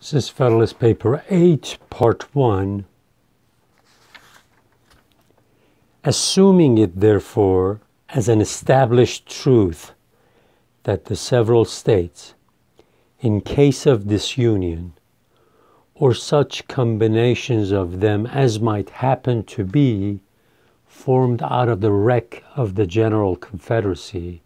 This is Federalist Paper 8, Part 1. Assuming it, therefore, as an established truth that the several states, in case of disunion, or such combinations of them as might happen to be, formed out of the wreck of the General Confederacy,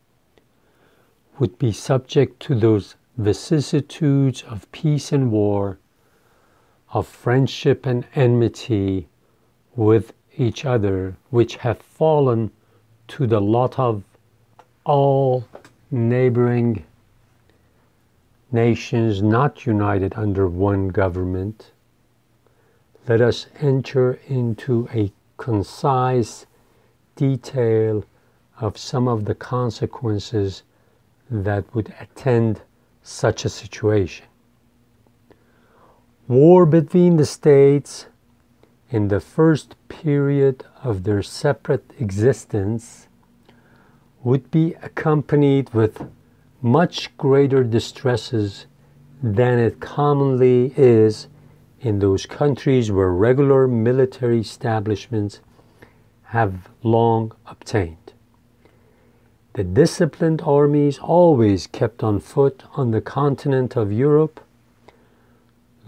would be subject to those vicissitudes of peace and war, of friendship and enmity with each other, which have fallen to the lot of all neighboring nations not united under one government. Let us enter into a concise detail of some of the consequences that would attend such a situation. War between the states in the first period of their separate existence would be accompanied with much greater distresses than it commonly is in those countries where regular military establishments have long obtained. The disciplined armies always kept on foot on the continent of Europe,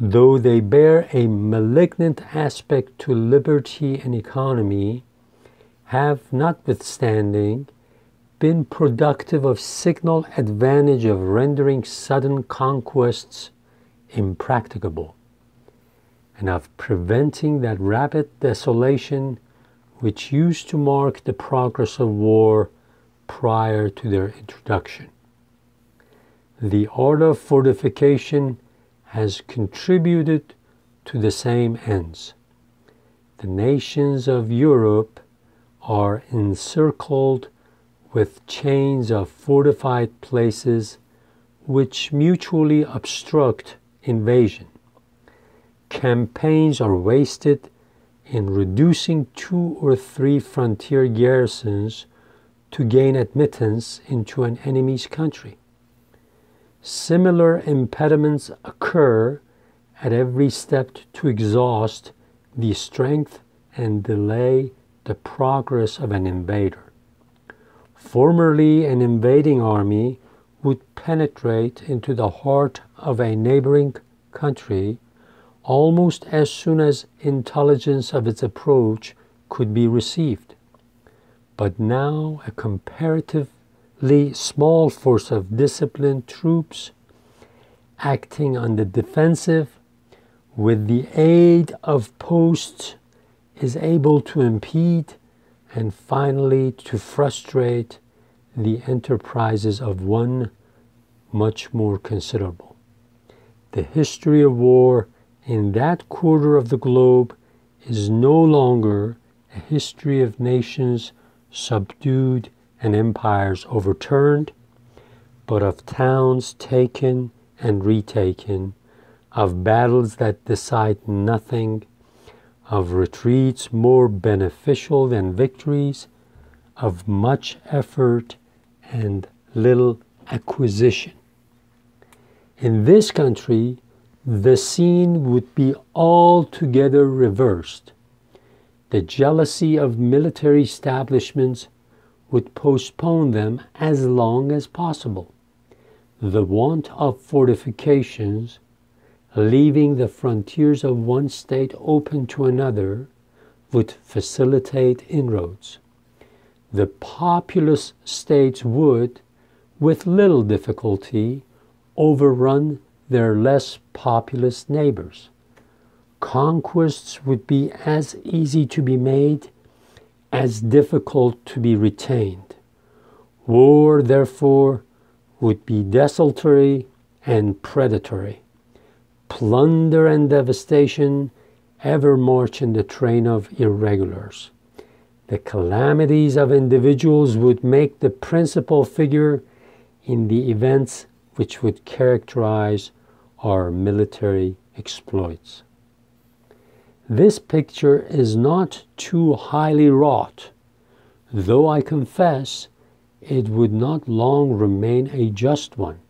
though they bear a malignant aspect to liberty and economy, have, notwithstanding, been productive of signal advantage of rendering sudden conquests impracticable, and of preventing that rapid desolation which used to mark the progress of war prior to their introduction. The art of fortification has contributed to the same ends. The nations of Europe are encircled with chains of fortified places which mutually obstruct invasion. Campaigns are wasted in reducing 2 or 3 frontier garrisons to gain admittance into an enemy's country. Similar impediments occur at every step to exhaust the strength and delay the progress of an invader. Formerly, an invading army would penetrate into the heart of a neighboring country almost as soon as intelligence of its approach could be received. But now a comparatively small force of disciplined troops acting on the defensive with the aid of posts is able to impede and finally to frustrate the enterprises of one much more considerable. The history of war in that quarter of the globe is no longer a history of nations subdued and empires overturned, but of towns taken and retaken, of battles that decide nothing, of retreats more beneficial than victories, of much effort and little acquisition. In this country, the scene would be altogether reversed. The jealousy of military establishments would postpone them as long as possible. The want of fortifications, leaving the frontiers of one state open to another, would facilitate inroads. The populous states would, with little difficulty, overrun their less populous neighbors. Conquests would be as easy to be made as difficult to be retained. War, therefore, would be desultory and predatory. Plunder and devastation ever march in the train of irregulars. The calamities of individuals would make the principal figure in the events which would characterize our military exploits. This picture is not too highly wrought, though I confess it would not long remain a just one.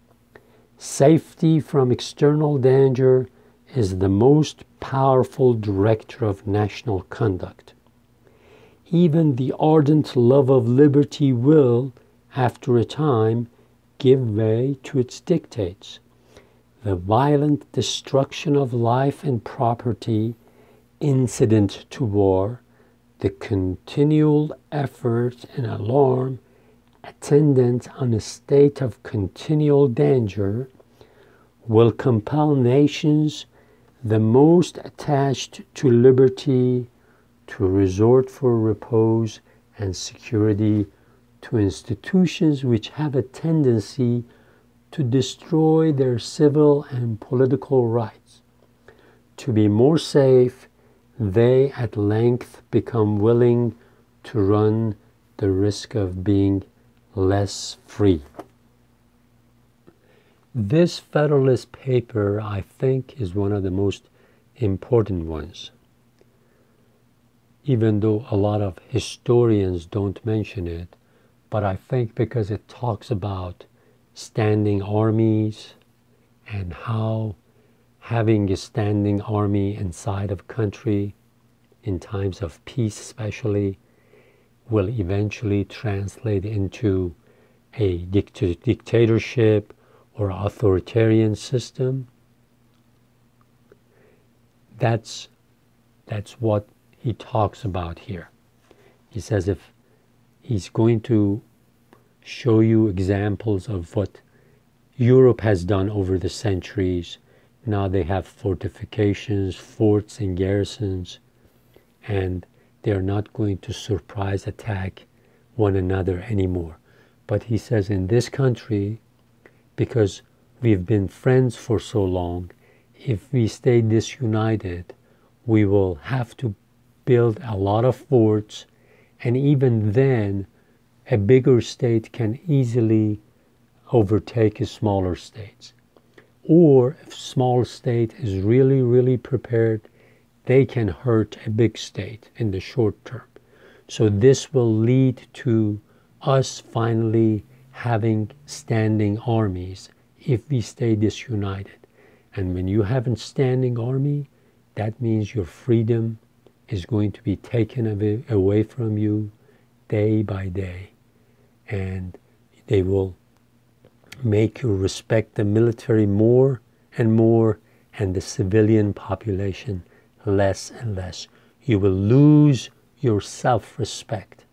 Safety from external danger is the most powerful director of national conduct. Even the ardent love of liberty will, after a time, give way to its dictates. The violent destruction of life and property incident to war, the continual effort and alarm attendant on a state of continual danger, will compel nations the most attached to liberty to resort for repose and security to institutions which have a tendency to destroy their civil and political rights. To be more safe, they at length become willing to run the risk of being less free. This Federalist paper, I think, is one of the most important ones. Even though a lot of historians don't mention it, but I think because it talks about standing armies and how having a standing army inside of a country in times of peace especially will eventually translate into a dictatorship or authoritarian system. That's what he talks about here. He says if he's going to show you examples of what Europe has done over the centuries. Now they have fortifications, forts and garrisons, and they're not going to surprise attack one another anymore. But he says in this country, because we've been friends for so long, if we stay disunited, we will have to build a lot of forts, and even then a bigger state can easily overtake smaller states. Or if a small state is really, really prepared, they can hurt a big state in the short term. So this will lead to us finally having standing armies if we stay disunited. And when you have a standing army, that means your freedom is going to be taken away from you day by day. And they will make you respect the military more and more, and the civilian population less and less. You will lose your self-respect.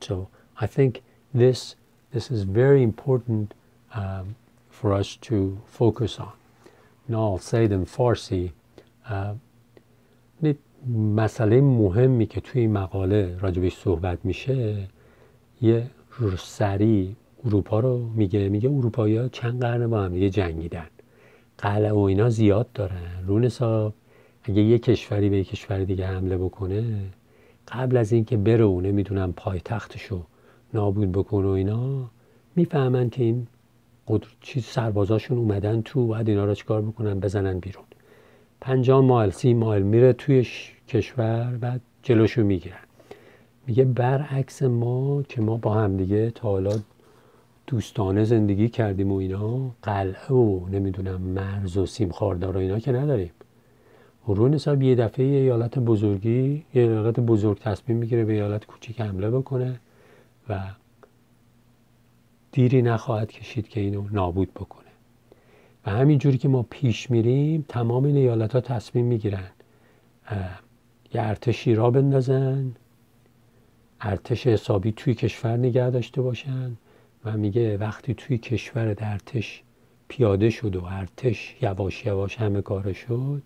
So I think this is very important for us to focus on. Now I'll say it in Farsi. مسئله مهمی که توی مقاله راجبش صحبت میشه، یه سری اروپا رو میگه اروپایی‌ها چند قرن با هم دیگه جنگیدن، قلعه و اینا زیاد دارن، رون حساب اگه یه کشوری به یه کشور دیگه حمله بکنه، قبل از اینکه بره و نمیدونم پایتختشو نابود بکنه و اینا، میفهمن که این سربازاشون اومدن تو، باید اینا رو چیکار بکنن؟ بزنن بیرون. 50 مایل 30 مایل میره توی کشور، بعد جلوشو میگیرن. میگه برعکس ما که ما با هم دیگه تا حالا دوستانه زندگی کردیم و اینا، قلعه و نمیدونم مرز و سیم خاردار و اینا که نداریم. رون حساب یه دفعه یه ایالت بزرگ تصمیم میگیره به ایالت کوچیک حمله بکنه و دیری نخواهد کشید که اینو نابود بکنه. و همینجوری که ما پیش میریم، تمام این ایالت ها تصمیم میگیرن یه ارتشی را بندازن، ارتش حسابی توی کشور نگه داشته باشن. و میگه وقتی توی کشور ارتش پیاده شد و ارتش یواش یواش همه کاره شد،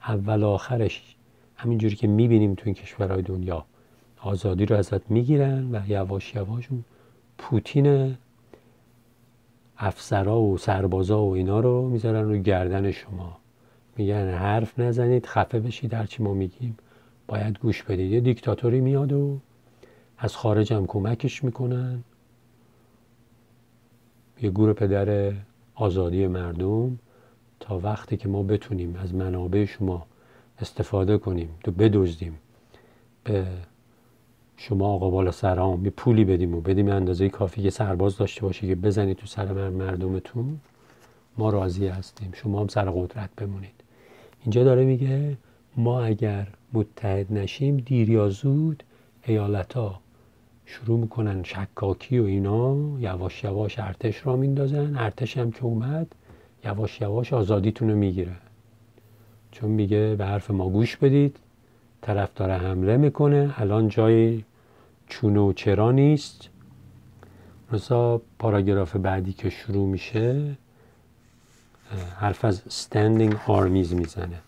اول آخرش همینجوری که میبینیم توی این کشورهای دنیا آزادی رو ازت میگیرن و یواش یواش پوتین افسرها و سربازا و اینا رو میذارن رو گردن شما، میگن حرف نزنید، خفه بشید، هرچی ما میگیم باید گوش بدید. یه دیکتاتوری میاد و از خارج هم کمکش میکنن، یه گور پدر آزادی مردم، تا وقتی که ما بتونیم از منابع شما استفاده کنیم تو بدزدیم، به شما آقا بالا سرام یه پولی بدیم و بدیم اندازه کافی که سرباز داشته باشه که بزنید تو سر مردمتون، ما راضی هستیم، شما هم سر قدرت بمونید. اینجا داره میگه ما اگر متحد نشیم دیر یا زود ایالت‌ها شروع میکنن شکاکی و اینا، یواش یواش ارتش را میندازن. ارتش هم که اومد یواش یواش آزادیتون رو میگیره، چون میگه به حرف ما گوش بدید، طرف داره حمله میکنه، الان جای چونه و چرا نیست. مثلا پاراگراف بعدی که شروع میشه حرف از standing armies میزنه.